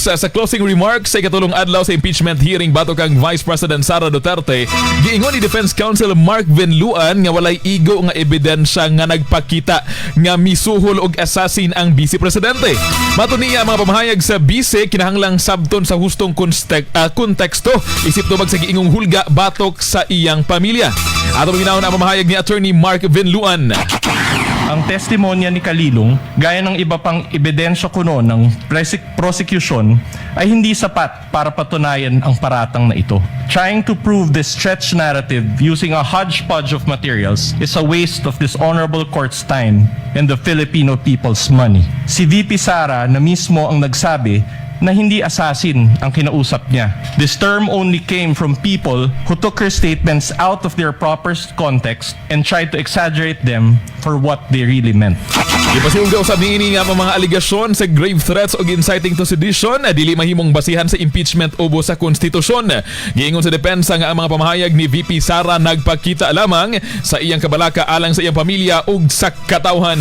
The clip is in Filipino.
Sa closing remarks sa ikatulong adlaw sa impeachment hearing batok kang Vice President Sara Duterte, giingon ni Defense Counsel Mark Venluan nga walay igo nga ebidensya nga nagpakita nga misuhol og assassin ang Vice Presidente. Mato niya mga pamahayag sa Vice kinahanglang sabton sa hustong konteksto isip tubag sa giingong hulga batok sa iyang pamilya. Ato ginawon ang pamahayag ni Attorney Mark Venluan. Ang testimonya ni Kalilong, gaya ng iba pang ebidensya kuno ng prosecution, ay hindi sapat para patunayan ang paratang na ito. Trying to prove this stretched narrative using a hodgepodge of materials is a waste of this honorable court's time and the Filipino people's money. Si VP Sara na mismo ang nagsabi na hindi assassin ang kinausap niya. This term only came from people who took her statements out of their proper context and tried to exaggerate them for what they really meant. Ipasiugaw sa niini nga mga aligasyon sa grave threats o inciting to sedition na dili mahimong basihan sa impeachment ubo sa konstitusyon. Giingon sa depensa nga ang mga pamahayag ni VP Sara nagpakita lamang sa iyang kabalaka alang sa iyang pamilya ug sa katawhan.